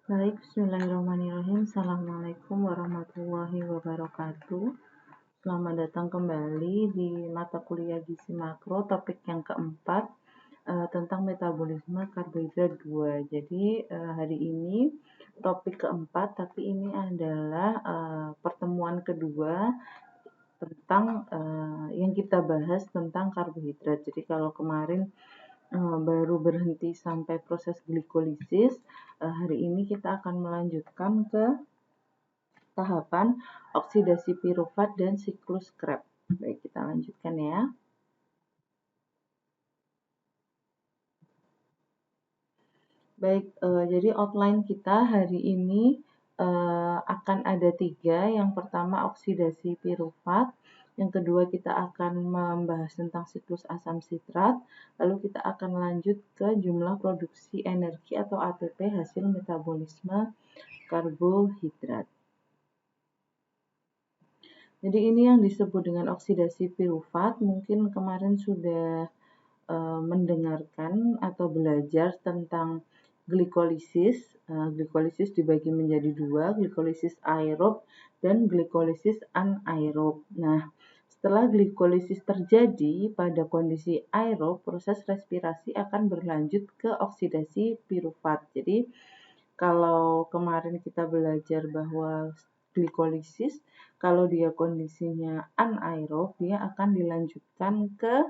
Baik, bismillahirrahmanirrahim. Assalamualaikum warahmatullahi wabarakatuh. Selamat datang kembali di mata kuliah gizi makro, topik yang keempat tentang metabolisme karbohidrat 2. Jadi hari ini topik keempat, tapi ini adalah pertemuan kedua tentang yang kita bahas tentang karbohidrat. Jadi kalau kemarin baru berhenti sampai proses glikolisis, hari ini kita akan melanjutkan ke tahapan oksidasi pirufat dan siklus Krebs. Baik, kita lanjutkan ya. Baik, jadi outline kita hari ini akan ada 3. Yang pertama oksidasi pirufat, yang kedua kita akan membahas tentang siklus asam sitrat, lalu kita akan lanjut ke jumlah produksi energi atau ATP hasil metabolisme karbohidrat. Jadi ini yang disebut dengan oksidasi pirufat, mungkin kemarin sudah mendengarkan atau belajar tentang glikolisis. Glikolisis dibagi menjadi 2, glikolisis aerob dan glikolisis anaerob. Nah, setelah glikolisis terjadi pada kondisi aerob, proses respirasi akan berlanjut ke oksidasi pirufat. Jadi, kalau kemarin kita belajar bahwa glikolisis, kalau dia kondisinya anaerob, dia akan dilanjutkan ke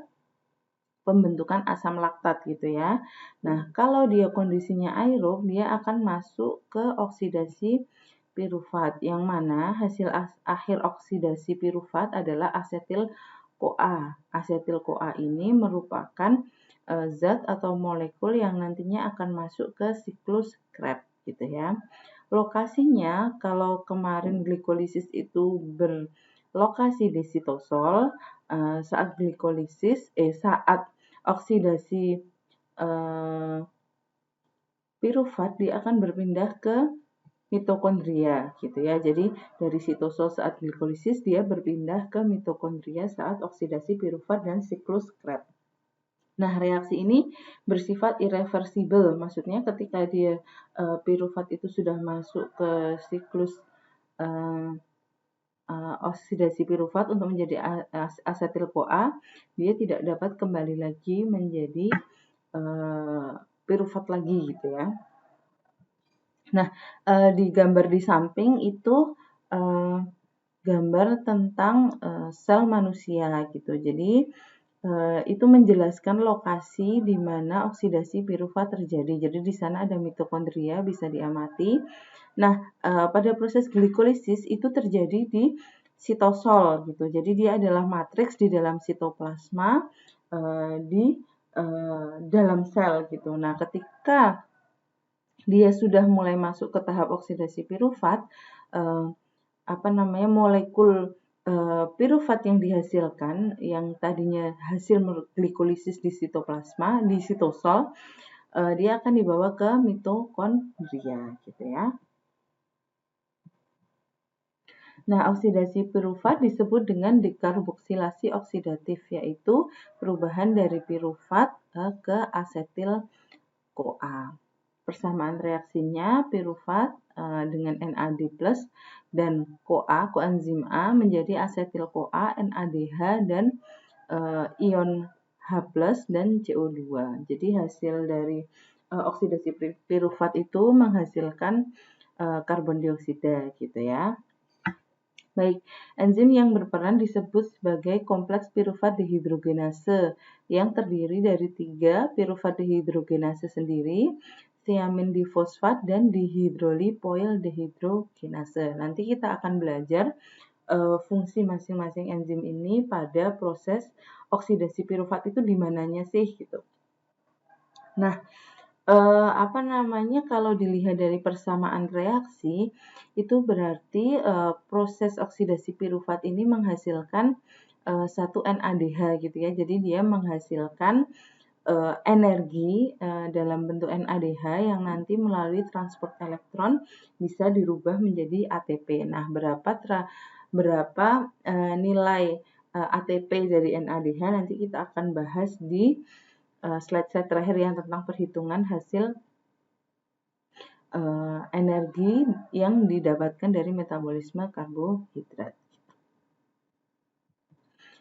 pembentukan asam laktat gitu ya. Nah, kalau dia kondisinya aerob, dia akan masuk ke oksidasi pirufat, yang mana hasil akhir oksidasi pirufat adalah asetil-CoA. Asetil-CoA ini merupakan zat atau molekul yang nantinya akan masuk ke siklus Krebs gitu ya. Lokasinya kalau kemarin glikolisis itu berlokasi di sitosol, saat oksidasi pirufat dia akan berpindah ke mitokondria gitu ya. Jadi dari sitosol saat glikolisis dia berpindah ke mitokondria saat oksidasi pirufat dan siklus Krebs. Nah, reaksi ini bersifat irreversibel, maksudnya ketika dia pirufat itu sudah masuk ke siklus oksidasi pirufat untuk menjadi asetil-CoA, dia tidak dapat kembali lagi menjadi pirufat lagi gitu ya. Nah, di gambar di samping itu gambar tentang sel manusia gitu. Jadi itu menjelaskan lokasi di mana oksidasi pirufat terjadi. Jadi di sana ada mitokondria, bisa diamati. Nah, pada proses glikolisis itu terjadi di sitosol gitu. Jadi dia adalah matriks di dalam sitoplasma di dalam sel gitu. Nah, ketika dia sudah mulai masuk ke tahap oksidasi pirufat, molekul pirufat yang dihasilkan, yang tadinya hasil glikolisis di sitoplasma, di sitosol, dia akan dibawa ke mitokondria, gitu ya. Nah, oksidasi pirufat disebut dengan dekarboksilasi oksidatif, yaitu perubahan dari pirufat ke asetil-CoA. Persamaan reaksinya pirufat dengan NAD+ dan CoA, koenzim A menjadi asetil-CoA, NADH dan ion H+ dan CO2. Jadi hasil dari oksidasi pirufat itu menghasilkan karbon dioksida gitu ya. Baik, enzim yang berperan disebut sebagai kompleks pirufat dehidrogenase yang terdiri dari 3 pirufat dehidrogenase sendiri, thiamin difosfat, dan dihidrolipoil dehidrogenase. Nanti kita akan belajar fungsi masing-masing enzim ini pada proses oksidasi pirufat itu di mananya sih gitu. Nah, kalau dilihat dari persamaan reaksi, itu berarti proses oksidasi pirufat ini menghasilkan satu NADH gitu ya. Jadi dia menghasilkan energi dalam bentuk NADH yang nanti melalui transport elektron bisa dirubah menjadi ATP. Nah, berapa nilai ATP dari NADH nanti kita akan bahas di slide terakhir yang tentang perhitungan hasil energi yang didapatkan dari metabolisme karbohidrat.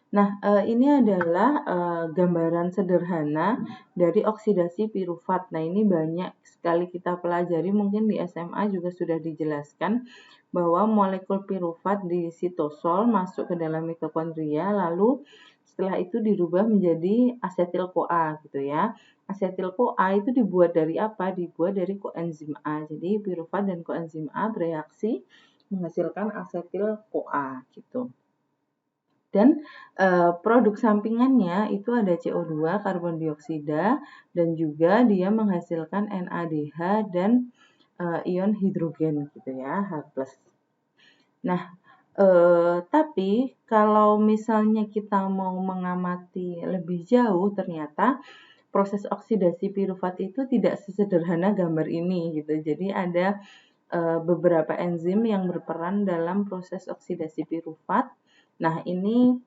Nah, ini adalah gambaran sederhana dari oksidasi pirufat. Nah, ini banyak sekali kita pelajari, mungkin di SMA juga sudah dijelaskan bahwa molekul pirufat di sitosol masuk ke dalam mitokondria, lalu setelah itu dirubah menjadi asetil-CoA gitu ya. Asetil-CoA itu dibuat dari apa? Dibuat dari koenzim A. Jadi pirufat dan koenzim A bereaksi menghasilkan asetil-CoA gitu. Dan produk sampingannya itu ada CO2, karbon dioksida, dan juga dia menghasilkan NADH dan ion hidrogen gitu ya, H+. Nah, tapi kalau misalnya kita mau mengamati lebih jauh, ternyata proses oksidasi pirufat itu tidak sesederhana gambar ini gitu. Jadi ada beberapa enzim yang berperan dalam proses oksidasi pirufat. Nah, ini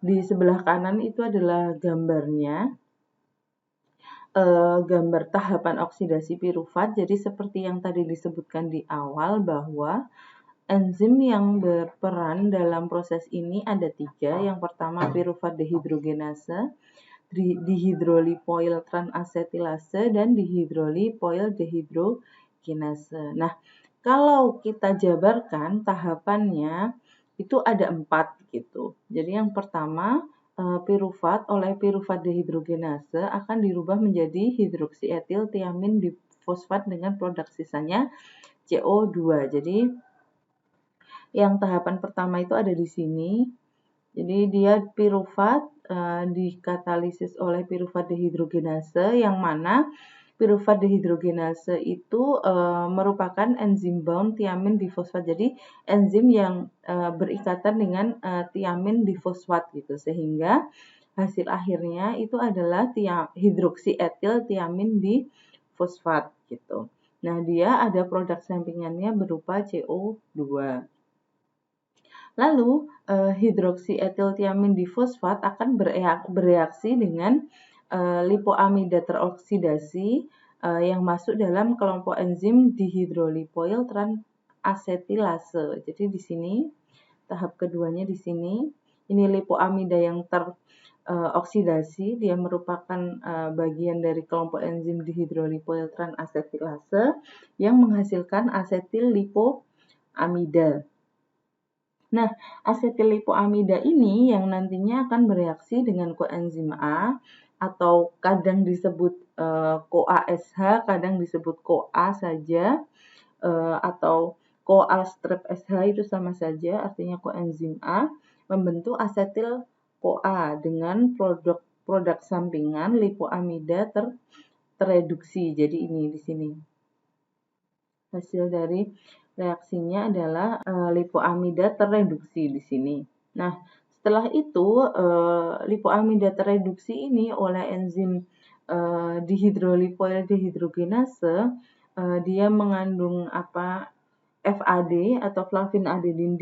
di sebelah kanan itu adalah gambarnya, gambar tahapan oksidasi pirufat. Jadi seperti yang tadi disebutkan di awal bahwa enzim yang berperan dalam proses ini ada 3. Yang pertama pirufat dehidrogenase, dihidrolipoil transasetilase, dan dihidrolipoil dehidrogenase. Nah, kalau kita jabarkan tahapannya itu ada 4 gitu. Jadi yang pertama pirufat oleh pirufat dehidrogenase akan dirubah menjadi hidroksietil tiamin difosfat dengan produk sisanya CO2. Jadi yang tahapan pertama itu ada di sini. Jadi dia pirufat dikatalisis oleh pirufat dehidrogenase, yang mana pirufat dehidrogenase itu merupakan enzim bound tiamin difosfat. Jadi enzim yang berikatan dengan tiamin difosfat gitu, sehingga hasil akhirnya itu adalah hidroksietil tiamin difosfat gitu. Nah, dia ada produk sampingannya berupa CO2. Lalu hidroksietiltiamin difosfat akan bereaksi dengan lipoamida teroksidasi yang masuk dalam kelompok enzim dihidrolipoil transasetilase. Jadi di sini tahap keduanya di sini. Ini lipoamida yang teroksidasi, dia merupakan bagian dari kelompok enzim dihidrolipoil transasetilase yang menghasilkan asetil lipoamida. Nah, asetil-lipoamida ini yang nantinya akan bereaksi dengan koenzim A atau kadang disebut CoA-SH, kadang disebut CoA saja, atau CoA strep SH itu sama saja, artinya koenzim A, membentuk asetil-CoA dengan produk sampingan lipoamida tereduksi. Jadi ini di sini. Hasil dari reaksinya adalah lipoamida tereduksi di sini. Nah, setelah itu lipoamida tereduksi ini oleh enzim dihidrolipoil dehidrogenase, dia mengandung FAD atau flavin adenin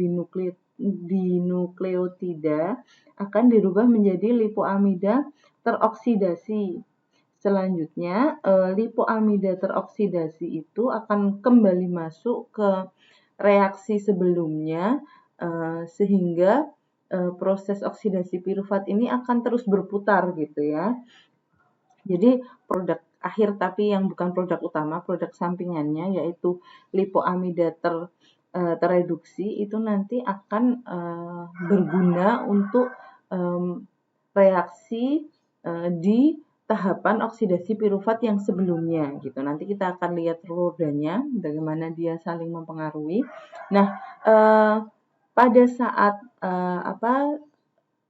dinukleotida akan dirubah menjadi lipoamida teroksidasi. Selanjutnya, lipoamida teroksidasi itu akan kembali masuk ke reaksi sebelumnya, sehingga proses oksidasi pirufat ini akan terus berputar gitu ya. Jadi produk akhir tapi yang bukan produk utama, produk sampingannya yaitu lipoamida tereduksi itu nanti akan berguna untuk reaksi di tahapan oksidasi pirufat yang sebelumnya gitu. Nanti kita akan lihat rodanya bagaimana dia saling mempengaruhi. Nah, pada saat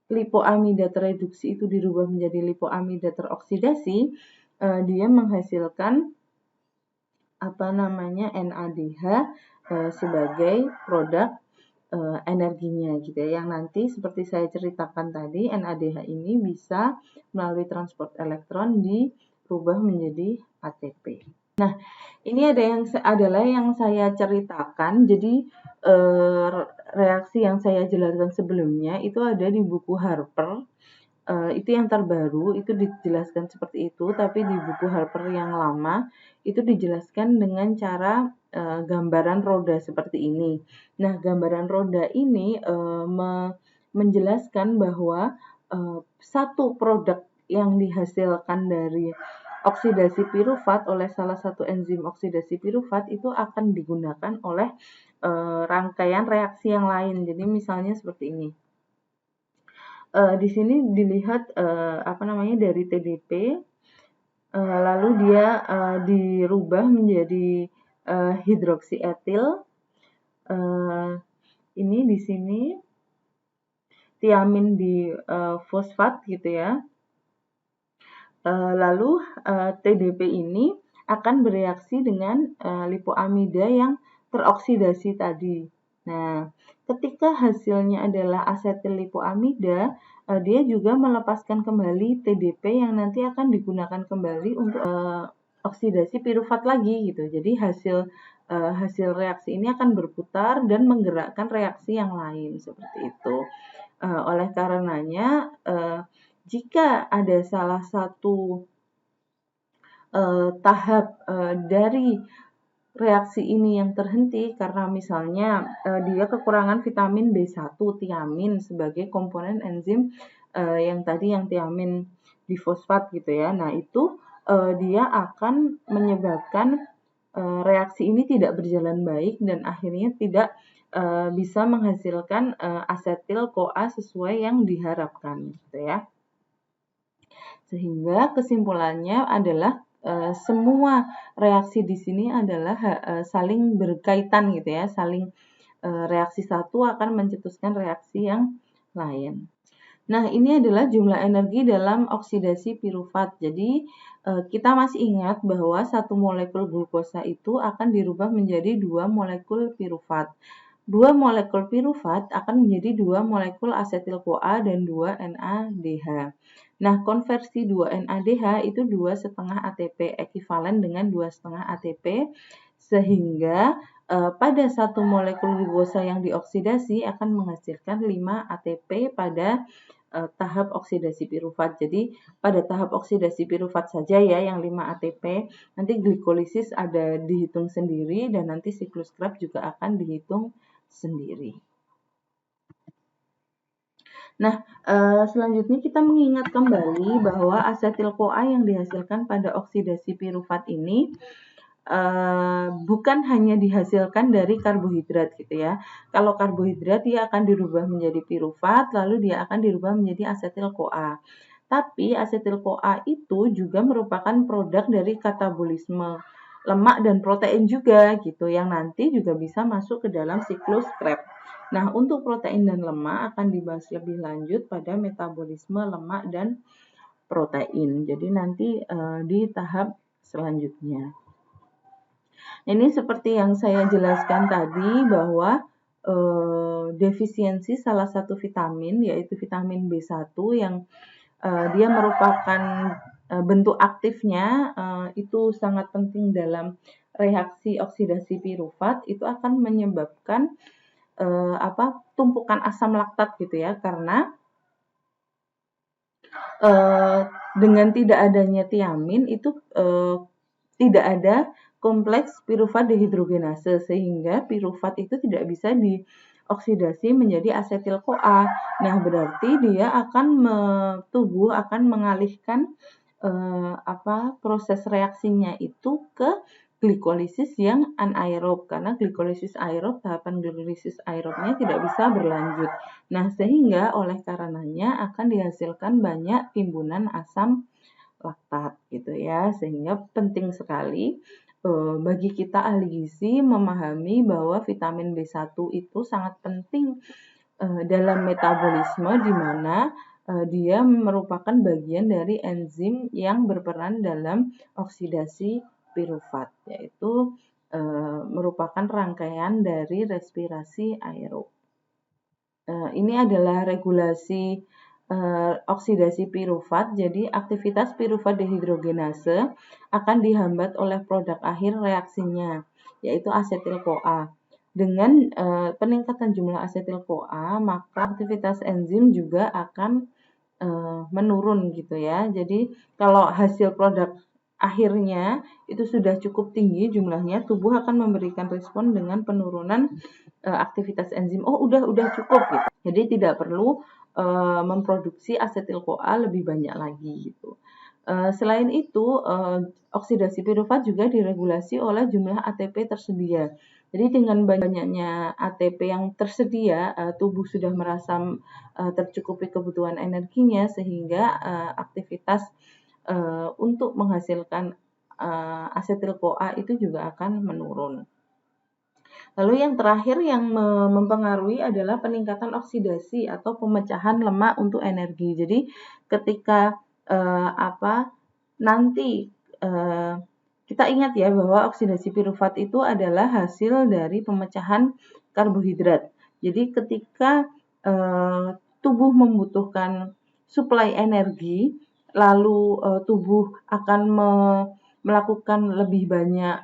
lipoamida tereduksi itu dirubah menjadi lipoamida teroksidasi, dia menghasilkan NADH sebagai produk energinya gitu ya, yang nanti seperti saya ceritakan tadi, NADH ini bisa melalui transport elektron dirubah menjadi ATP. Nah, ini adalah yang saya ceritakan. Jadi reaksi yang saya jelaskan sebelumnya itu ada di buku Harper. Itu yang terbaru, itu dijelaskan seperti itu, tapi di buku Harper yang lama itu dijelaskan dengan cara gambaran roda seperti ini. Nah, gambaran roda ini menjelaskan bahwa satu produk yang dihasilkan dari oksidasi pirufat oleh salah satu enzim oksidasi pirufat itu akan digunakan oleh rangkaian reaksi yang lain. Jadi misalnya seperti ini. Di sini dilihat dari TDP, lalu dia dirubah menjadi hidroksietil. Ini di sini tiamin di fosfat gitu ya. Lalu TDP ini akan bereaksi dengan lipoamida yang teroksidasi tadi. Nah, ketika hasilnya adalah asetil lipoamida, dia juga melepaskan kembali TDP yang nanti akan digunakan kembali untuk oksidasi pirufat lagi gitu. Jadi hasil reaksi ini akan berputar dan menggerakkan reaksi yang lain seperti itu. Oleh karenanya, jika ada salah satu tahap dari reaksi ini yang terhenti karena misalnya dia kekurangan vitamin B1 tiamin sebagai komponen enzim yang tadi yang tiamin difosfat gitu ya. Nah, itu dia akan menyebabkan reaksi ini tidak berjalan baik dan akhirnya tidak bisa menghasilkan asetil CoA sesuai yang diharapkan gitu ya. Sehingga kesimpulannya adalah semua reaksi di sini adalah saling berkaitan gitu ya, reaksi satu akan mencetuskan reaksi yang lain. Nah, ini adalah jumlah energi dalam oksidasi pirufat. Jadi, kita masih ingat bahwa satu molekul glukosa itu akan dirubah menjadi 2 molekul pirufat. 2 molekul pirufat akan menjadi 2 molekul asetil-CoA dan 2 NADH. Nah, konversi 2 NADH itu 2,5 ATP, ekivalen dengan 2,5 ATP, sehingga pada satu molekul glukosa yang dioksidasi akan menghasilkan 5 ATP pada tahap oksidasi pirufat. Jadi, pada tahap oksidasi pirufat saja ya yang 5 ATP, nanti glikolisis ada dihitung sendiri dan nanti siklus Krebs juga akan dihitung sendiri. Nah, selanjutnya kita mengingat kembali bahwa asetil-CoA yang dihasilkan pada oksidasi pirufat ini bukan hanya dihasilkan dari karbohidrat gitu ya. Kalau karbohidrat dia akan dirubah menjadi pirufat, lalu dia akan dirubah menjadi asetil-CoA. Tapi asetil-CoA itu juga merupakan produk dari katabolisme lemak dan protein juga gitu, yang nanti juga bisa masuk ke dalam siklus Krebs. Nah, untuk protein dan lemak akan dibahas lebih lanjut pada metabolisme lemak dan protein. Jadi nanti di tahap selanjutnya. Ini seperti yang saya jelaskan tadi bahwa defisiensi salah satu vitamin yaitu vitamin B1 yang dia merupakan bentuk aktifnya itu sangat penting dalam reaksi oksidasi pirufat, itu akan menyebabkan tumpukan asam laktat gitu ya, karena dengan tidak adanya tiamin itu tidak ada kompleks pirufat dehidrogenase, sehingga pirufat itu tidak bisa dioksidasi menjadi asetil-CoA. Nah, berarti dia tubuh akan mengalihkan proses reaksinya itu ke glikolisis yang anaerob, karena tahapan glikolisis aerobnya tidak bisa berlanjut. Nah, sehingga oleh karenanya akan dihasilkan banyak timbunan asam laktat gitu ya, sehingga penting sekali bagi kita ahli gizi memahami bahwa vitamin B1 itu sangat penting dalam metabolisme, di mana dia merupakan bagian dari enzim yang berperan dalam oksidasi pirufat, yaitu merupakan rangkaian dari respirasi aerob. Ini adalah regulasi oksidasi pirufat. Jadi aktivitas pirufat dehidrogenase akan dihambat oleh produk akhir reaksinya, yaitu asetil-CoA. Dengan peningkatan jumlah asetil-CoA, maka aktivitas enzim juga akan menurun gitu ya. Jadi kalau hasil produk akhirnya itu sudah cukup tinggi jumlahnya, tubuh akan memberikan respon dengan penurunan aktivitas enzim. Oh, udah cukup gitu. Jadi tidak perlu memproduksi asetil-CoA lebih banyak lagi gitu. Selain itu, oksidasi pirufat juga diregulasi oleh jumlah ATP tersedia. Jadi dengan banyaknya ATP yang tersedia, tubuh sudah merasa tercukupi kebutuhan energinya sehingga aktivitas untuk menghasilkan asetil-CoA itu juga akan menurun. Lalu yang terakhir yang mempengaruhi adalah peningkatan oksidasi atau pemecahan lemak untuk energi. Jadi ketika nanti kita ingat ya bahwa oksidasi pirufat itu adalah hasil dari pemecahan karbohidrat. Jadi ketika tubuh membutuhkan suplai energi, lalu tubuh akan melakukan lebih banyak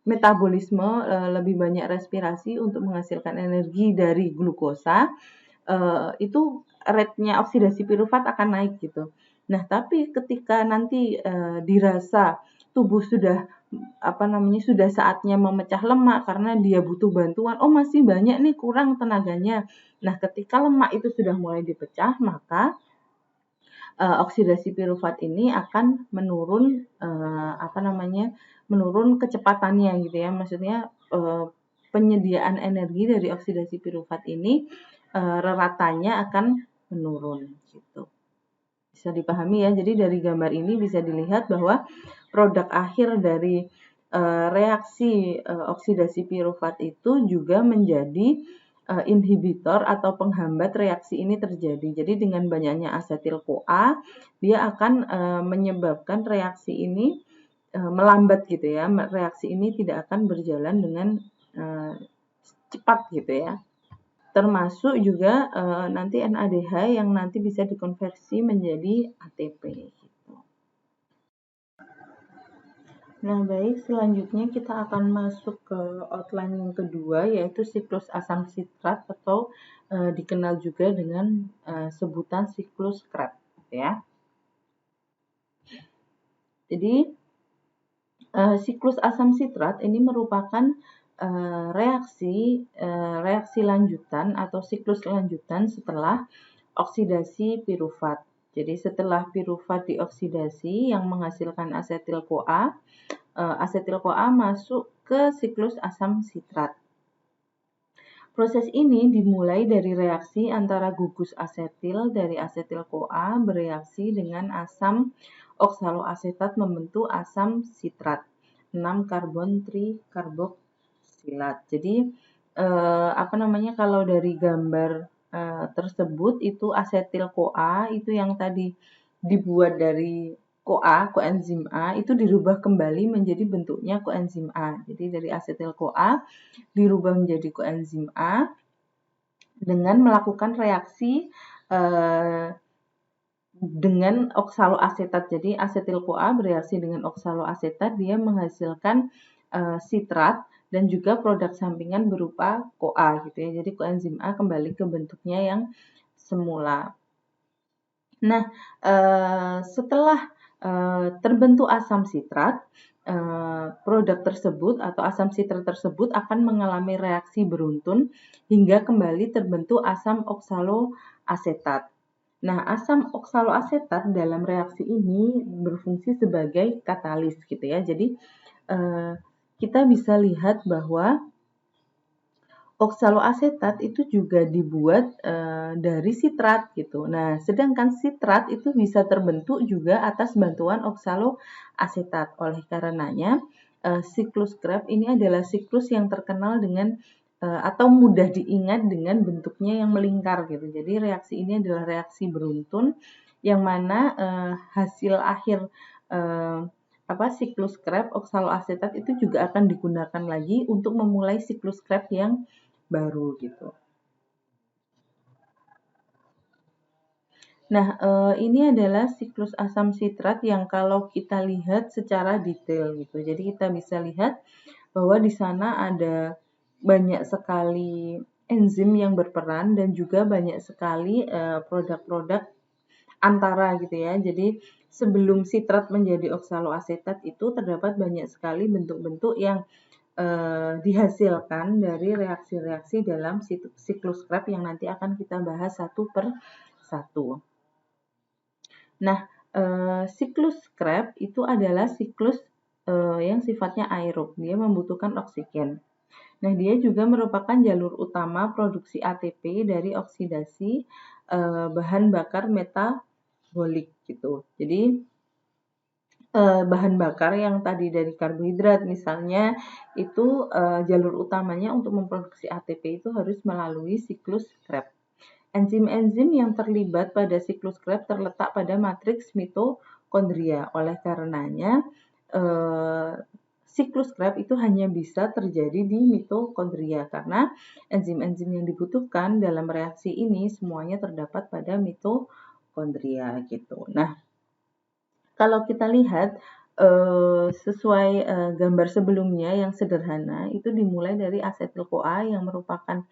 metabolisme, lebih banyak respirasi untuk menghasilkan energi dari glukosa, itu rate-nya oksidasi pirufat akan naik gitu. Nah, tapi ketika nanti dirasa tubuh sudah sudah saatnya memecah lemak karena dia butuh bantuan, oh masih banyak nih kurang tenaganya. Nah, ketika lemak itu sudah mulai dipecah, maka oksidasi pirufat ini akan menurun menurun kecepatannya gitu ya. Maksudnya penyediaan energi dari oksidasi pirufat ini reratanya akan menurun gitu. Bisa dipahami ya. Jadi dari gambar ini bisa dilihat bahwa produk akhir dari reaksi oksidasi pirufat itu juga menjadi inhibitor atau penghambat reaksi ini terjadi. Jadi dengan banyaknya asetil-CoA, dia akan menyebabkan reaksi ini melambat gitu ya. Reaksi ini tidak akan berjalan dengan cepat gitu ya. Termasuk juga nanti NADH yang nanti bisa dikonversi menjadi ATP. Gitu. Nah, baik, selanjutnya kita akan masuk ke outline yang kedua, yaitu siklus asam sitrat atau dikenal juga dengan sebutan siklus Krebs, ya. Jadi, siklus asam sitrat ini merupakan reaksi lanjutan atau siklus lanjutan setelah oksidasi pirufat. Jadi setelah pirufat dioksidasi yang menghasilkan asetil-CoA, asetil-CoA masuk ke siklus asam sitrat. Proses ini dimulai dari reaksi antara gugus asetil dari asetil-CoA bereaksi dengan asam oksaloasetat membentuk asam sitrat 6 karbon trikarboksilat. Jadi kalau dari gambar tersebut itu asetil-CoA itu yang tadi dibuat dari koenzim A itu dirubah kembali menjadi bentuknya koenzim A. Jadi dari asetil-CoA dirubah menjadi koenzim A dengan melakukan reaksi dengan oksaloasetat. Jadi asetil-CoA bereaksi dengan oksaloasetat, dia menghasilkan sitrat dan juga produk sampingan berupa CoA gitu ya. Jadi koenzim A kembali ke bentuknya yang semula. Nah, setelah terbentuk asam sitrat, produk tersebut atau asam sitrat tersebut akan mengalami reaksi beruntun hingga kembali terbentuk asam oksaloasetat. Nah, asam oksaloasetat dalam reaksi ini berfungsi sebagai katalis gitu ya. Jadi kita bisa lihat bahwa oksaloasetat itu juga dibuat dari sitrat gitu. Nah, sedangkan sitrat itu bisa terbentuk juga atas bantuan oksaloasetat. Oleh karenanya, siklus Krebs ini adalah siklus yang terkenal dengan atau mudah diingat dengan bentuknya yang melingkar gitu. Jadi reaksi ini adalah reaksi beruntun yang mana hasil akhir siklus Krebs oksaloasetat itu juga akan digunakan lagi untuk memulai siklus Krebs yang baru gitu. Nah, ini adalah siklus asam sitrat yang kalau kita lihat secara detail gitu. Jadi kita bisa lihat bahwa di sana ada banyak sekali enzim yang berperan dan juga banyak sekali produk-produk antara gitu ya. Jadi sebelum sitrat menjadi oksaloasetat itu terdapat banyak sekali bentuk-bentuk yang dihasilkan dari reaksi-reaksi dalam siklus Krebs yang nanti akan kita bahas satu per satu. Nah, siklus Krebs itu adalah siklus yang sifatnya aerob, dia membutuhkan oksigen. Nah, dia juga merupakan jalur utama produksi ATP dari oksidasi bahan bakar metabolik gitu. Jadi bahan bakar yang tadi dari karbohidrat misalnya itu jalur utamanya untuk memproduksi ATP itu harus melalui siklus Krebs. Enzim-enzim yang terlibat pada siklus Krebs terletak pada matriks mitokondria. Oleh karenanya siklus Krebs itu hanya bisa terjadi di mitokondria karena enzim-enzim yang dibutuhkan dalam reaksi ini semuanya terdapat pada mitokondria gitu. Nah, kalau kita lihat sesuai gambar sebelumnya yang sederhana itu dimulai dari asetil-CoA yang merupakan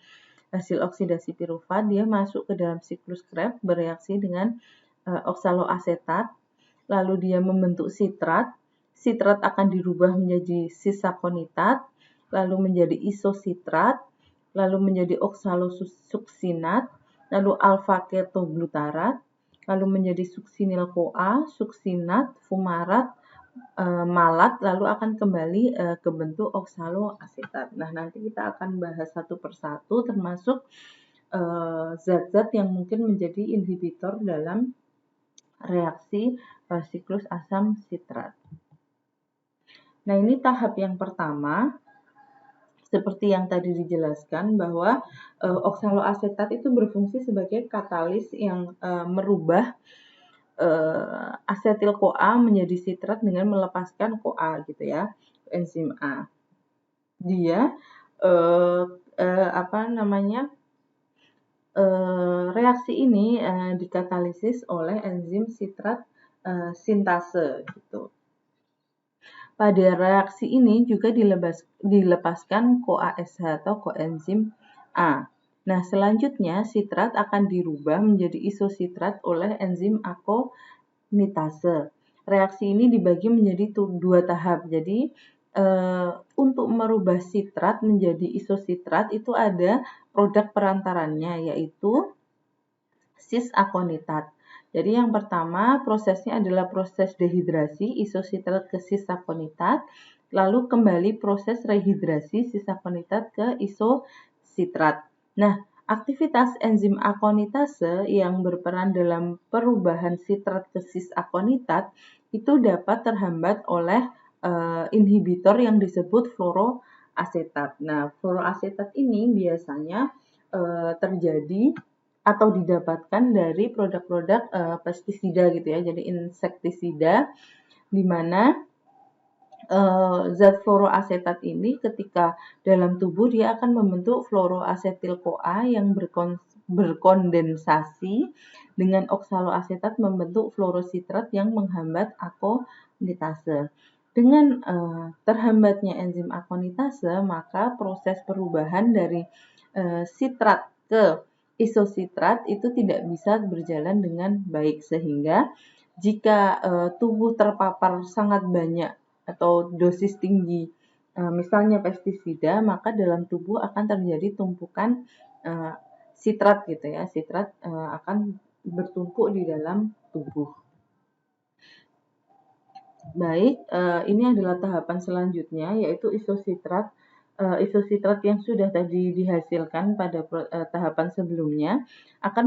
hasil oksidasi pirufat, dia masuk ke dalam siklus Krebs bereaksi dengan oksaloasetat, lalu dia membentuk sitrat. Sitrat akan dirubah menjadi cis-sakonitat, lalu menjadi isositrat, lalu menjadi oksalosuksinat, lalu alfa-ketoglutarat, lalu menjadi suksinil-CoA, suksinat, fumarat, malat, lalu akan kembali ke bentuk oksaloasetat. Nah, nanti kita akan bahas satu persatu termasuk zat-zat yang mungkin menjadi inhibitor dalam reaksi siklus asam sitrat. Nah, ini tahap yang pertama. Seperti yang tadi dijelaskan bahwa oksaloasetat itu berfungsi sebagai katalis yang merubah asetil-CoA menjadi sitrat dengan melepaskan CoA gitu ya, enzim A. Dia reaksi ini dikatalisis oleh enzim sitrat sintase gitu. Pada reaksi ini juga dilepaskan CoASH atau koenzim A. Nah, selanjutnya sitrat akan dirubah menjadi isositrat oleh enzim akonitase. Reaksi ini dibagi menjadi dua tahap. Jadi, untuk merubah sitrat menjadi isositrat itu ada produk perantarannya yaitu cis-akonitat. Jadi yang pertama prosesnya adalah proses dehidrasi isositrat ke cis-akonitat, lalu kembali proses rehidrasi cis-akonitat ke isositrat. Nah, aktivitas enzim akonitase yang berperan dalam perubahan sitrat ke cis-akonitat itu dapat terhambat oleh inhibitor yang disebut fluoroasetat. Nah, fluoroasetat ini biasanya terjadi atau didapatkan dari produk-produk pestisida gitu ya, jadi insektisida, di mana zat fluoroasetat ini ketika dalam tubuh dia akan membentuk fluoroasetil-CoA yang berkondensasi dengan oksaloasetat membentuk fluorositrat yang menghambat akonitase. Dengan terhambatnya enzim akonitase, maka proses perubahan dari sitrat ke isositrat itu tidak bisa berjalan dengan baik sehingga jika tubuh terpapar sangat banyak atau dosis tinggi misalnya pestisida, maka dalam tubuh akan terjadi tumpukan sitrat gitu ya. Sitrat akan bertumpuk di dalam tubuh. Baik, ini adalah tahapan selanjutnya yaitu isositrat. Isositrat yang sudah tadi dihasilkan pada tahapan sebelumnya akan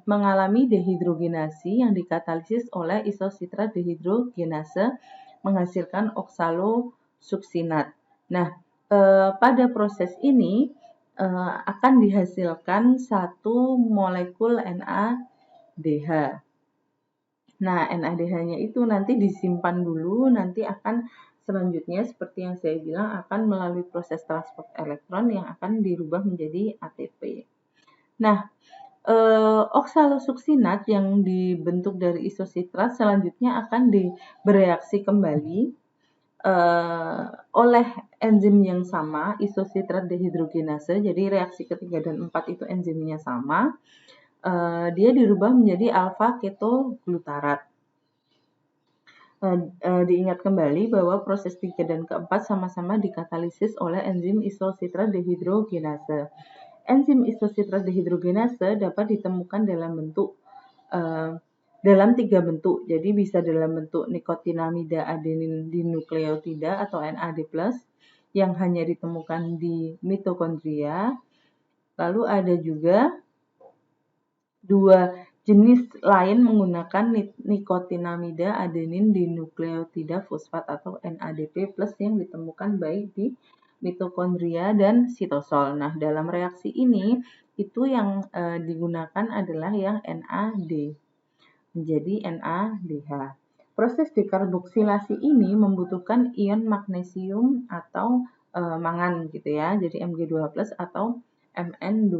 mengalami dehidrogenasi yang dikatalisis oleh isositrat dehidrogenase menghasilkan oksalosuksinat. Nah, pada proses ini akan dihasilkan satu molekul NADH. Nah, NADH-nya itu nanti disimpan dulu, nanti akan selanjutnya seperti yang saya bilang akan melalui proses transport elektron yang akan dirubah menjadi ATP. Nah, oksalosuksinat yang dibentuk dari isositrat selanjutnya akan bereaksi kembali oleh enzim yang sama, isositrat dehidrogenase. Jadi reaksi ketiga dan 4 itu enzimnya sama. Dia dirubah menjadi alfa-ketoglutarat. diingat kembali bahwa proses 3 dan keempat sama-sama dikatalisis oleh enzim isositrat dehidrogenase. Enzim isositrat dehidrogenase dapat ditemukan dalam 3 bentuk. Jadi bisa dalam bentuk nikotinamida adenin dinukleotida atau NAD+, yang hanya ditemukan di mitokondria. Lalu ada juga 2 jenis lain menggunakan nikotinamida adenin dinukleotida fosfat atau NADP+ yang ditemukan baik di mitokondria dan sitosol. Nah, dalam reaksi ini itu yang digunakan adalah yang NAD menjadi NADH. Proses dekarboksilasi ini membutuhkan ion magnesium atau mangan gitu ya. Jadi Mg2+ atau Mn2+.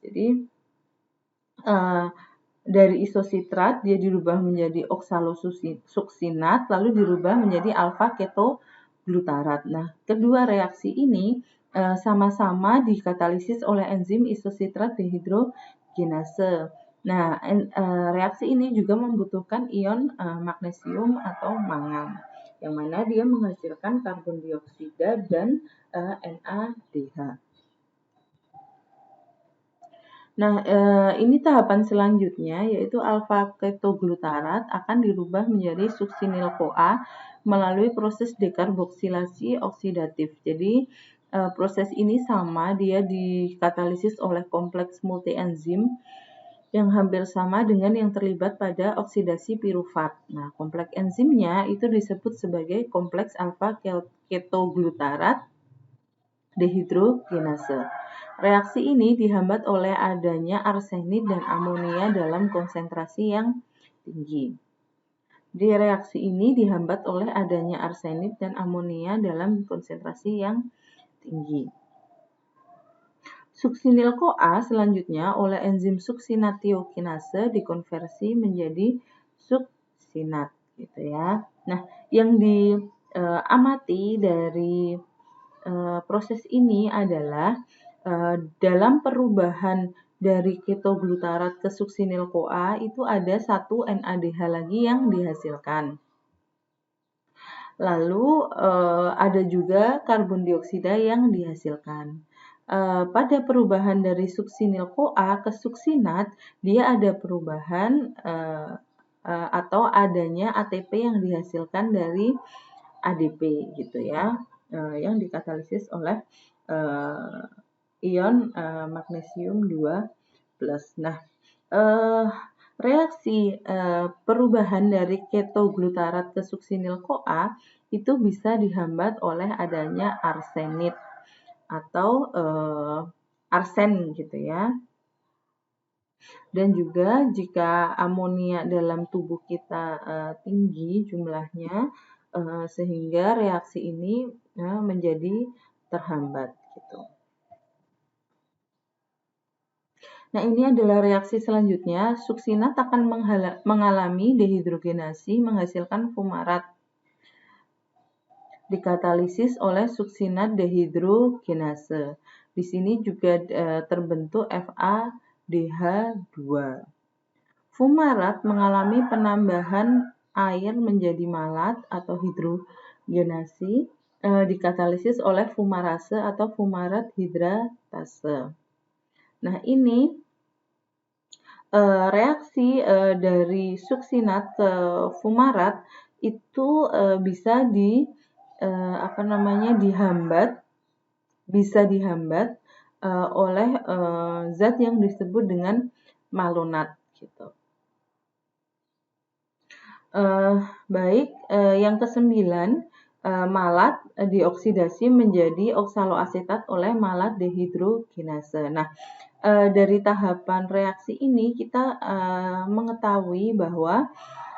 Jadi dari isositrat dia dirubah menjadi oksalosuksinat lalu dirubah menjadi alfa ketoglutarat. Nah, kedua reaksi ini sama-sama dikatalisis oleh enzim isositrat dehidrogenase. Nah, reaksi ini juga membutuhkan ion magnesium atau mangan, yang mana dia menghasilkan karbon dioksida dan NADH. Nah, ini tahapan selanjutnya yaitu alfa ketoglutarat akan dirubah menjadi suksinil-CoA melalui proses dekarboksilasi oksidatif. Jadi, proses ini sama, dia dikatalisis oleh kompleks multienzim yang hampir sama dengan yang terlibat pada oksidasi pirufat. Nah, kompleks enzimnya itu disebut sebagai kompleks alfa ketoglutarat dehidrogenase. Reaksi ini dihambat oleh adanya arsenid dan amonia dalam konsentrasi yang tinggi. Di reaksi ini dihambat oleh adanya arsenid dan amonia dalam konsentrasi yang tinggi. Suksinil-CoA selanjutnya oleh enzim suksinatiokinase dikonversi menjadi suksinat gitu ya. Nah, yang diamati dari proses ini adalah dalam perubahan dari ketoglutarat ke suksinil-CoA itu ada satu NADH lagi yang dihasilkan. Lalu ada juga karbon dioksida yang dihasilkan. Pada perubahan dari suksinil-CoA ke suksinat, dia ada perubahan atau adanya ATP yang dihasilkan dari ADP gitu ya, yang dikatalisis oleh ion magnesium 2+. Nah, reaksi perubahan dari ketoglutarat ke suksinil-CoA itu bisa dihambat oleh adanya arsenid atau arsen gitu ya. Dan juga jika amonia dalam tubuh kita tinggi jumlahnya, sehingga reaksi ini menjadi terhambat gitu. Nah, ini adalah reaksi selanjutnya. Suksinat akan mengalami dehidrogenasi menghasilkan fumarat. Dikatalisis oleh suksinat dehidrogenase. Di sini juga terbentuk FADH2. Fumarat mengalami penambahan air menjadi malat atau hidrogenasi dikatalisis oleh fumarase atau fumarat hidratase. Nah, ini reaksi dari suksinat ke fumarat itu bisa dihambat oleh zat yang disebut dengan malonat gitu. Yang ke-9, malat dioksidasi menjadi oksaloasetat oleh malat dehidrogenase. Nah, dari tahapan reaksi ini kita mengetahui bahwa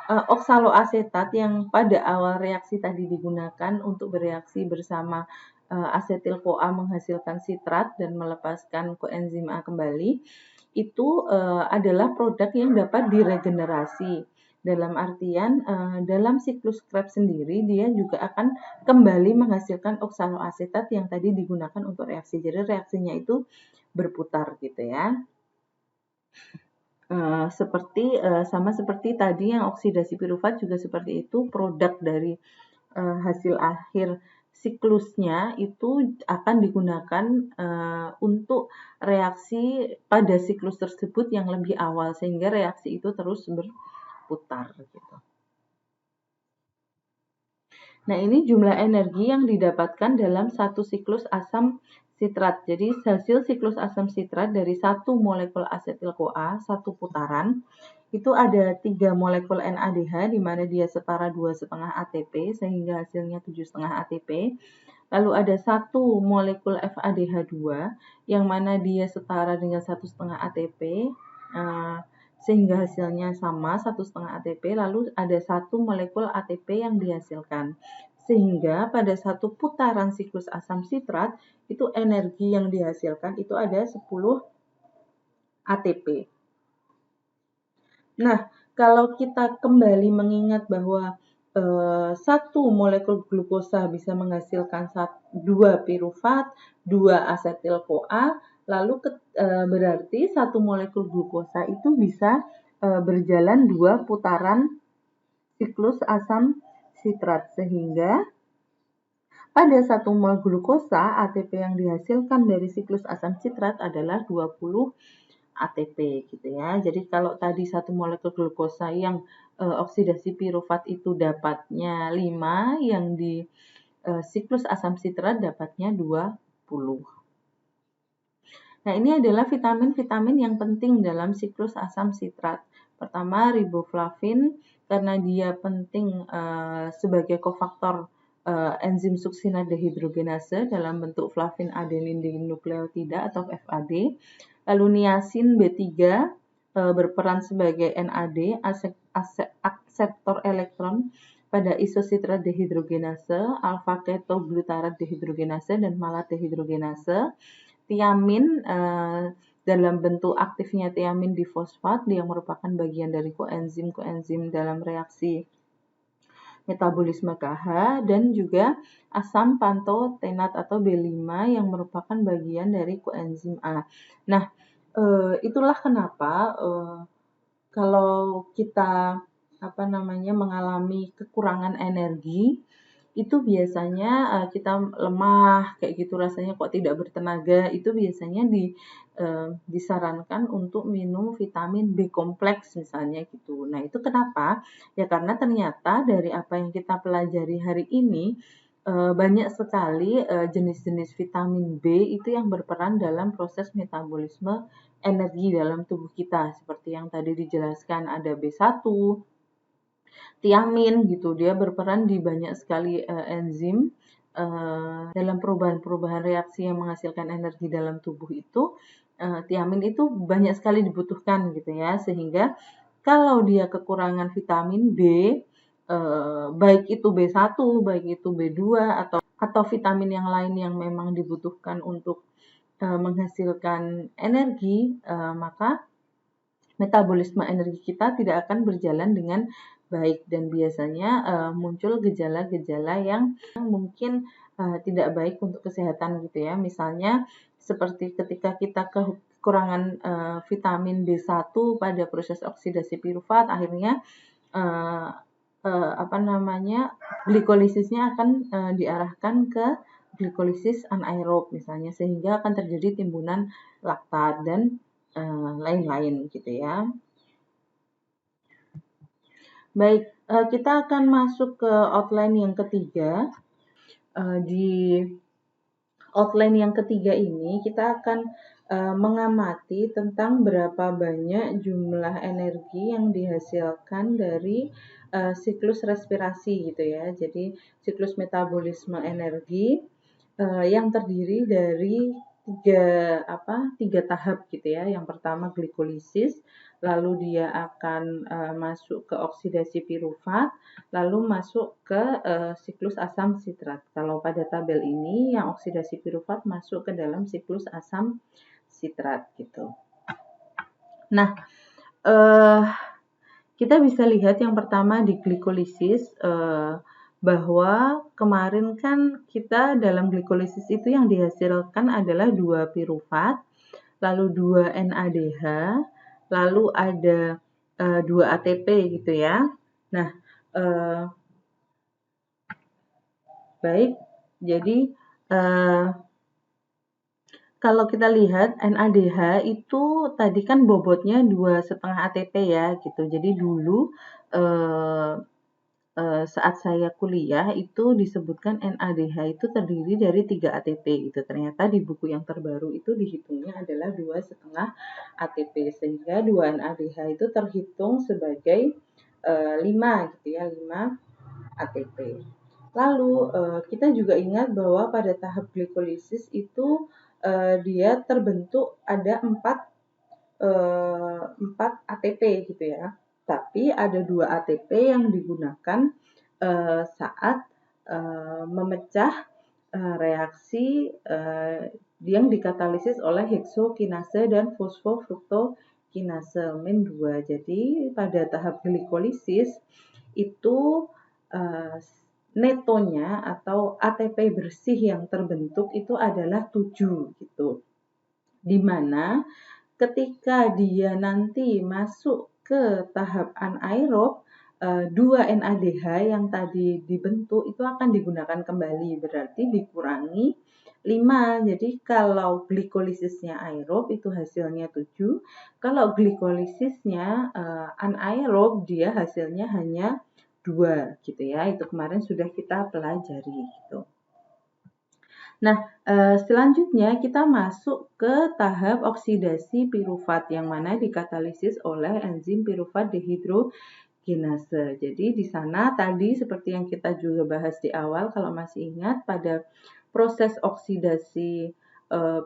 oksaloasetat yang pada awal reaksi tadi digunakan untuk bereaksi bersama asetil-CoA menghasilkan sitrat dan melepaskan koenzim A kembali, itu adalah produk yang dapat diregenerasi. Dalam artian dalam siklus Krebs sendiri dia juga akan kembali menghasilkan oksaloasetat yang tadi digunakan untuk reaksi. Jadi reaksinya itu berputar gitu ya. sama seperti tadi yang oksidasi pirufat juga seperti itu, produk dari hasil akhir siklusnya itu akan digunakan untuk reaksi pada siklus tersebut yang lebih awal, sehingga reaksi itu terus berputar gitu. Nah, ini jumlah energi yang didapatkan dalam satu siklus asam sitrat. Jadi, hasil siklus asam sitrat dari satu molekul asetil-CoA, satu putaran, itu ada 3 molekul NADH, di mana dia setara 2,5 ATP, sehingga hasilnya 7,5 ATP. Lalu ada satu molekul FADH2, yang mana dia setara dengan 1,5 ATP, sehingga hasilnya sama 1,5 ATP. Lalu ada satu molekul ATP yang dihasilkan. Sehingga pada satu putaran siklus asam sitrat, itu energi yang dihasilkan itu ada 10 ATP. Nah, kalau kita kembali mengingat bahwa satu molekul glukosa bisa menghasilkan 2 pirufat, 2 asetil-CoA, lalu berarti satu molekul glukosa itu bisa berjalan 2 putaran siklus asam sitrat, sehingga pada satu mol glukosa, ATP yang dihasilkan dari siklus asam sitrat adalah 20 ATP gitu ya. Jadi kalau tadi satu molekul glukosa yang oksidasi pirufat itu dapatnya 5, yang di siklus asam sitrat dapatnya 20. Nah, ini adalah vitamin-vitamin yang penting dalam siklus asam sitrat. Pertama, riboflavin, karena dia penting sebagai kofaktor enzim succinat dehidrogenase dalam bentuk flavin adenin dinukleotida atau FAD. Lalu niacin B3 berperan sebagai NAD, akseptor elektron pada isositrat dehidrogenase, alfa ketoglutarat dehidrogenase, dan malat dehidrogenase. Tiamin dalam bentuk aktifnya tiamin difosfat yang merupakan bagian dari koenzim dalam reaksi metabolisme KH, dan juga asam pantotenat atau B5 yang merupakan bagian dari koenzim A. Nah, itulah kenapa kalau kita mengalami kekurangan energi, itu biasanya kita lemah kayak gitu, rasanya kok tidak bertenaga, itu biasanya disarankan untuk minum vitamin B kompleks misalnya gitu. Nah, itu kenapa? Ya karena ternyata dari apa yang kita pelajari hari ini, banyak sekali jenis-jenis vitamin B itu yang berperan dalam proses metabolisme energi dalam tubuh kita. Seperti yang tadi dijelaskan, ada B1, tiamin gitu, dia berperan di banyak sekali enzim dalam perubahan-perubahan reaksi yang menghasilkan energi dalam tubuh itu. Tiamin itu banyak sekali dibutuhkan gitu ya, sehingga kalau dia kekurangan vitamin B, baik itu B1, baik itu B2 atau vitamin yang lain yang memang dibutuhkan untuk menghasilkan energi, maka metabolisme energi kita tidak akan berjalan dengan baik, dan biasanya muncul gejala-gejala yang mungkin tidak baik untuk kesehatan gitu ya. Misalnya seperti ketika kita kekurangan vitamin B1 pada proses oksidasi pirufat, akhirnya glikolisisnya akan diarahkan ke glikolisis anaerob misalnya, sehingga akan terjadi timbunan laktat dan lain-lain gitu ya. Baik, kita akan masuk ke outline yang ketiga. Di outline yang ketiga ini kita akan mengamati tentang berapa banyak jumlah energi yang dihasilkan dari siklus respirasi gitu ya. Jadi siklus metabolisme energi yang terdiri dari tiga tahap gitu ya. Yang pertama glikolisis, lalu dia akan masuk ke oksidasi pirufat, lalu masuk ke siklus asam sitrat. Kalau pada tabel ini yang oksidasi pirufat masuk ke dalam siklus asam sitrat gitu. Nah, kita bisa lihat yang pertama di glikolisis, bahwa kemarin kan kita dalam glikolisis itu yang dihasilkan adalah 2 pirufat, lalu 2 NADH, lalu ada 2 ATP gitu ya. Nah, baik, jadi kalau kita lihat NADH itu tadi kan bobotnya 2,5 ATP ya gitu. Jadi dulu saat saya kuliah itu disebutkan NADH itu terdiri dari 3 ATP gitu. Ternyata di buku yang terbaru itu dihitungnya adalah 2,5 ATP, sehingga 2 NADH itu terhitung sebagai 5 gitu ya, 5 ATP. Lalu kita juga ingat bahwa pada tahap glikolisis itu dia terbentuk ada 4 ATP gitu ya. Tapi ada 2 ATP yang digunakan saat memecah reaksi yang dikatalisis oleh heksokinase dan fosfofruktokinase min-2. Jadi pada tahap glikolisis itu netonya atau ATP bersih yang terbentuk itu adalah 7 gitu. Di mana ketika dia nanti masuk ke tahap anaerob, 2 NADH yang tadi dibentuk itu akan digunakan kembali, berarti dikurangi 5. Jadi kalau glikolisisnya aerob itu hasilnya 7, kalau glikolisisnya anaerob dia hasilnya hanya 2 gitu ya. Itu kemarin sudah kita pelajari gitu. Nah, selanjutnya kita masuk ke tahap oksidasi pirufat yang mana dikatalisis oleh enzim pirufat dehidrogenase. Jadi di sana tadi seperti yang kita juga bahas di awal, kalau masih ingat pada proses oksidasi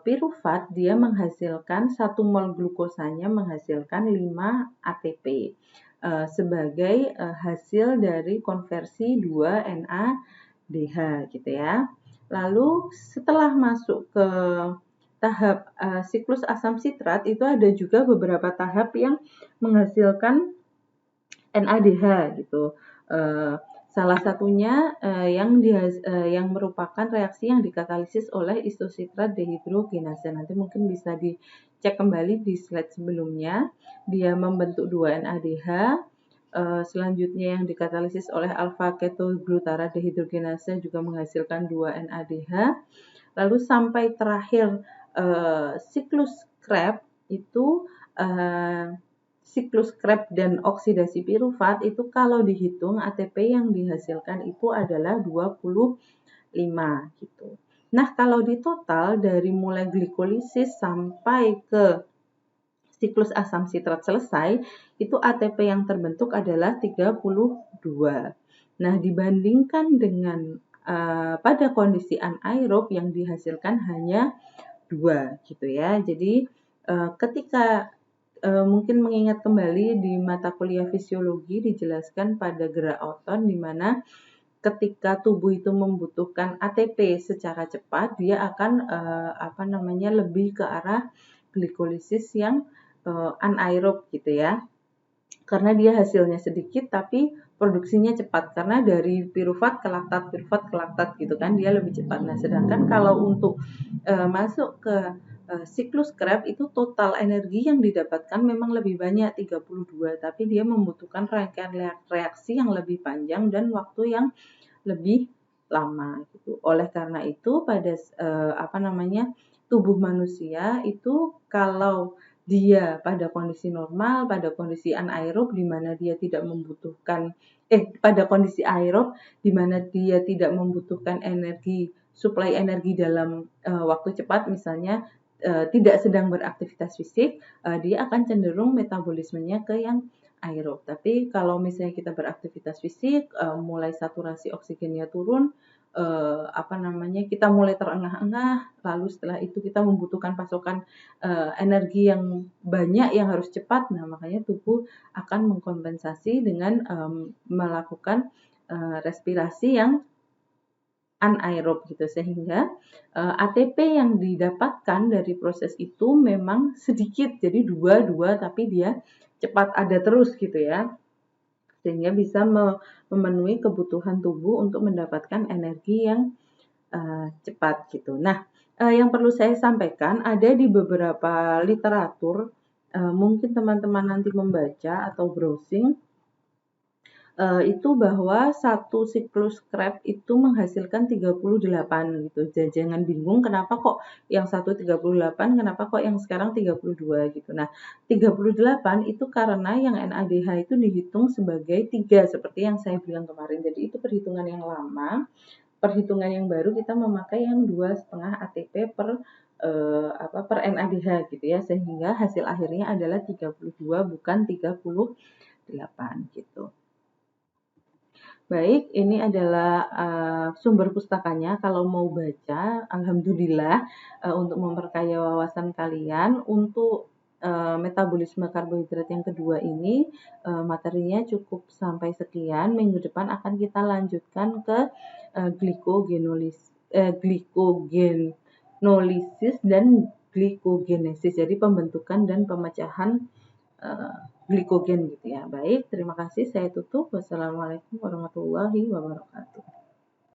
pirufat dia menghasilkan 1 mol glukosanya menghasilkan 5 ATP sebagai hasil dari konversi 2 NADH gitu ya. Lalu setelah masuk ke tahap siklus asam sitrat itu ada juga beberapa tahap yang menghasilkan NADH gitu. Salah satunya yang merupakan reaksi yang dikatalisis oleh isositrat dehidrogenase. Nanti mungkin bisa dicek kembali di slide sebelumnya. Dia membentuk 2 NADH. Selanjutnya yang dikatalisis oleh alfa ketoglutara dehidrogenase juga menghasilkan 2 NADH. Lalu sampai terakhir siklus Krebs itu siklus Krebs dan oksidasi pirufat itu kalau dihitung ATP yang dihasilkan itu adalah 25 gitu. Nah, kalau di total dari mulai glikolisis sampai ke siklus asam sitrat selesai, itu ATP yang terbentuk adalah 32. Nah, dibandingkan dengan pada kondisi anaerob yang dihasilkan hanya 2 gitu ya. Jadi ketika mungkin mengingat kembali di mata kuliah fisiologi dijelaskan pada gerak oton di mana ketika tubuh itu membutuhkan ATP secara cepat dia akan lebih ke arah glikolisis yang anaerob gitu ya. Karena dia hasilnya sedikit tapi produksinya cepat karena dari pirufat ke laktat gitu kan dia lebih cepat. Nah, sedangkan kalau untuk masuk ke siklus Krebs itu total energi yang didapatkan memang lebih banyak 32, tapi dia membutuhkan rangkaian reaksi yang lebih panjang dan waktu yang lebih lama gitu. Oleh karena itu pada tubuh manusia itu kalau dia pada kondisi normal, pada kondisi anaerob di mana dia tidak membutuhkan pada kondisi aerob di mana dia tidak membutuhkan suplai energi dalam waktu cepat misalnya tidak sedang beraktivitas fisik, dia akan cenderung metabolismenya ke yang aerob. Tapi kalau misalnya kita beraktivitas fisik, mulai saturasi oksigennya turun, kita mulai terengah-engah, lalu setelah itu kita membutuhkan pasokan energi yang banyak yang harus cepat. Nah, makanya tubuh akan mengkompensasi dengan melakukan respirasi yang anaerob gitu, sehingga ATP yang didapatkan dari proses itu memang sedikit, jadi 2 tapi dia cepat ada terus gitu ya, sehingga bisa memenuhi kebutuhan tubuh untuk mendapatkan energi yang cepat gitu. Nah, yang perlu saya sampaikan ada di beberapa literatur mungkin teman-teman nanti membaca atau browsing itu bahwa satu siklus Krebs itu menghasilkan 38 gitu. Jangan bingung kenapa kok yang satu 38, kenapa kok yang sekarang 32 gitu. Nah, 38 itu karena yang NADH itu dihitung sebagai 3 seperti yang saya bilang kemarin. Jadi itu perhitungan yang lama. Perhitungan yang baru kita memakai yang 2,5 ATP per NADH gitu ya, sehingga hasil akhirnya adalah 32 bukan 38 gitu. Baik, ini adalah sumber pustakanya. Kalau mau baca, alhamdulillah untuk memperkaya wawasan kalian. Untuk metabolisme karbohidrat yang kedua ini materinya cukup sampai sekian. Minggu depan akan kita lanjutkan ke glikogenolysis dan glikogenesis. Jadi pembentukan dan pemecahan glikogen gitu ya. Baik, terima kasih. Saya tutup. Wassalamualaikum warahmatullahi wabarakatuh.